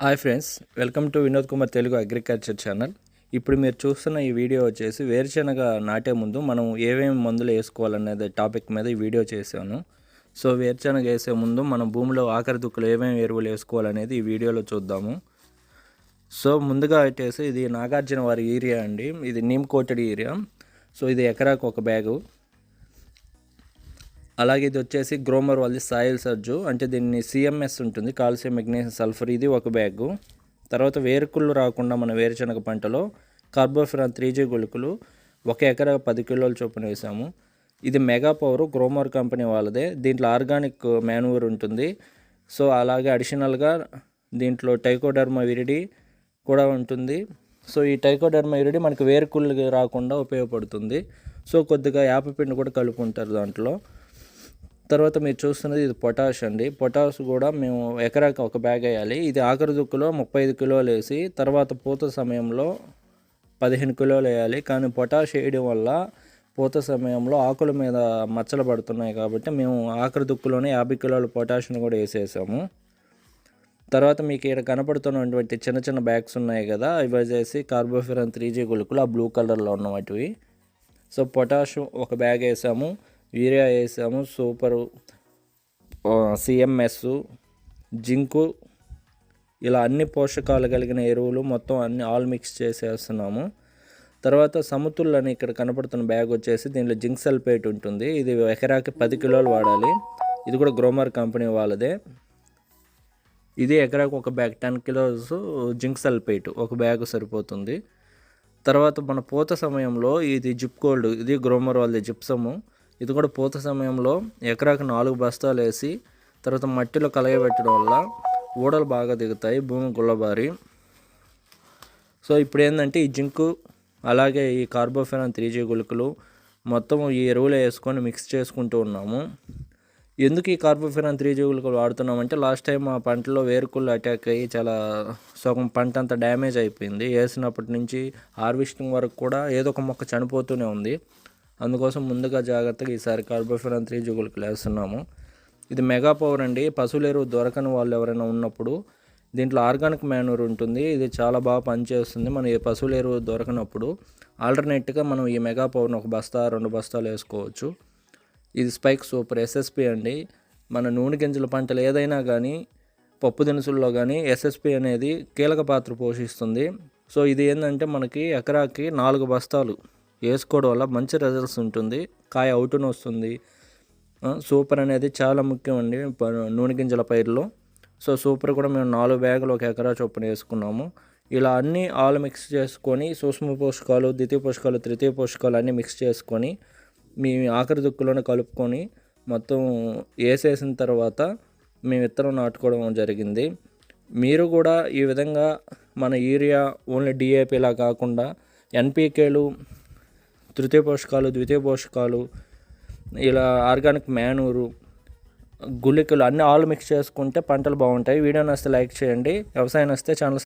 Hi friends, welcome to Vinod Kumar Telugu agriculture channel. ఇప్పుడు మీరు చూస్తున్న ఈ వీడియో వచ్చేసి వేరుశనగ నాటే ముందు మనం ఏమేమి మందులు వేసుకోవాలనేది టాపిక్ మీద ఈ వీడియో చేశాను. సో వేరుశనగ వేసే ముందు మనం భూమిలో ఆఖరి దుక్కులు ఏమేమి ఎరువులు వేసుకోవాలనేది ఈ వీడియోలో చూద్దాము. సో ముందుగా వచ్చేసి ఇది నాగార్జున వారి ఏరియా అండి. ఇది నీమ్ కోటెడ్ ఏరియా. సో ఇది ఎకరాకు ఒక బ్యాగు. అలాగే ఇది వచ్చేసి గ్రోమర్ వాళ్ళది సాయిల్ సర్జు, అంటే దీన్ని సిఎంఎస్ ఉంటుంది, కాల్షియం మెగ్నీషియం సల్ఫర్, ఇది ఒక బ్యాగు. తర్వాత వేరుకుళ్ళు రాకుండా మన వేరుశనగ పంటలో కార్బోఫిరాన్ 3G గుళికలు ఒక ఎకరా 10 కిలోల చొప్పున వేసాము. ఇది మెగా పవర్ గ్రోమర్ కంపెనీ వాళ్ళదే. దీంట్లో ఆర్గానిక్ మాన్యూర్ ఉంటుంది. సో అలాగే అడిషనల్గా దీంట్లో టైకోడర్మా విరిడి కూడా ఉంటుంది. సో ఈ టైకోడర్మా విరిడి మనకు వేరుకుళ్ళు రాకుండా ఉపయోగపడుతుంది. సో కొద్దిగా యాపపిండి కూడా కలుపుకుంటారు దాంట్లో. తర్వాత మీరు చూస్తున్నది ఇది పొటాష్ అండి. పొటాష్ కూడా మేము ఎకరాకి ఒక బ్యాగ్ వేయాలి. ఇది ఆఖరి దుక్కులో 35 కిలోలు వేసి తర్వాత పూత సమయంలో 15 కిలోలు వేయాలి. కానీ పొటాష్ వేయడం వల్ల పూత సమయంలో ఆకుల మీద మచ్చలు పడుతున్నాయి కాబట్టి మేము ఆఖరి దుక్కులోనే 50 కిలోల పొటాష్ని కూడా వేసేసాము. తర్వాత మీకు ఇక్కడ కనపడుతున్నటువంటి చిన్న చిన్న బ్యాగ్స్ ఉన్నాయి కదా, ఇవి వచ్చేసి కార్బోఫిరాన్ 3G గుళికలు, ఆ బ్లూ కలర్లో ఉన్నవి. సో పొటాష్ ఒక బ్యాగ్ వేసాము, యూరియా వేసాము, సూపరు, సిఎంఎస్, జింకు, ఇలా అన్ని పోషకాలు కలిగిన ఎరువులు మొత్తం అన్ని ఆల్ మిక్స్ చేసేస్తున్నాము. తర్వాత సమతుల్లని ఇక్కడ కనపడుతున్న బ్యాగ్ వచ్చేసి దీంట్లో జింక్ సల్ఫేట్ ఉంటుంది. ఇది ఎకరాకి 10 కిలోలు వాడాలి. ఇది కూడా గ్రోమర్ కంపెనీ వాళ్ళదే. ఇది ఎకరాకి ఒక బ్యాగ్ 10 కిలోస్ జింక్ సల్ఫేట్ ఒక బ్యాగ్ సరిపోతుంది. తర్వాత మన పూత సమయంలో ఇది జిప్ గోల్డ్, ఇది గ్రోమర్ వాళ్ళది జిప్సము. ఇది కూడా పూత సమయంలో ఎకరాకు 4 బస్తాలు వేసి తర్వాత మట్టిలో కలయబెట్టడం వల్ల ఊడలు బాగా దిగుతాయి, భూమి గుల్లబారి. సో ఇప్పుడు ఏంటంటే ఈ జింకు అలాగే ఈ కార్బోఫిరాన్ 3G గుళికలు మొత్తం ఈ ఎరువులు వేసుకొని మిక్స్ చేసుకుంటూ ఉన్నాము. ఎందుకు ఈ కార్బోఫిరాన్ 3G గుళికలు వాడుతున్నామంటే లాస్ట్ టైం ఆ పంటలో వేరుకుళ్ళు అటాక్ అయ్యి చాలా సగం పంట అంతా డ్యామేజ్ అయిపోయింది. వేసినప్పటి నుంచి హార్వెస్టింగ్ వరకు కూడా ఏదో ఒక మొక్క చనిపోతూనే ఉంది. అందుకోసం ముందుగా జాగ్రత్తగా ఈసారి కార్బోఫిరాన్ 3G గుళికలు వేస్తున్నాము. ఇది మెగా పవర్ అండి. పశువుల ఎరువు దొరకని వాళ్ళు ఎవరైనా ఉన్నప్పుడు దీంట్లో ఆర్గానిక్ మాన్యూర్ ఉంటుంది. ఇది చాలా బాగా పనిచేస్తుంది. మన ఈ పశువుల ఎరువు దొరకనప్పుడు ఆల్టర్నేట్గా మనం ఈ మెగా పవర్ని 1 బస్తా 2 బస్తాలు వేసుకోవచ్చు. ఇది స్పైక్ సూపర్ ఎస్ఎస్పి అండి. మన నూనె గింజల పంటలు ఏదైనా కానీ పప్పు దినుసుల్లో కానీ ఎస్ఎస్పి అనేది కీలక పాత్ర పోషిస్తుంది. సో ఇది ఏంటంటే మనకి ఎకరాకి 4 బస్తాలు వేసుకోవడం వల్ల మంచి రిజల్ట్స్ ఉంటుంది, కాయ అవుటును వస్తుంది. సూపర్ అనేది చాలా ముఖ్యం అండి నూనె గింజల పైరులో. సో సూపర్ కూడా మేము 4 బ్యాగులు ఒక ఎకరా చొప్పున వేసుకున్నాము. ఇలా అన్నీ ఆల్ మిక్స్ చేసుకొని సూక్ష్మ పోషకాలు, ద్వితీయ పోషకాలు, తృతీయ పోషకాలు అన్నీ మిక్స్ చేసుకొని మీ ఆఖరి దుక్కులోనే కలుపుకొని మొత్తం వేసేసిన తర్వాత మేము విత్తనం నాటుకోవడం జరిగింది. మీరు కూడా ఈ విధంగా మన యూరియా ఓన్లీ డిఏపిలా కాకుండా ఎన్పికేలు, తృతీయ పోషకాలు, ద్వితీయ పోషకాలు, ఇలా ఆర్గానిక్ మాన్యూరు, గుళికలు అన్నీ ఆల్ మిక్స్ చేసుకుంటే పంటలు బాగుంటాయి. వీడియో నచ్చితే లైక్ చేయండి. వ్యవసాయం నచ్చితే ఛానల్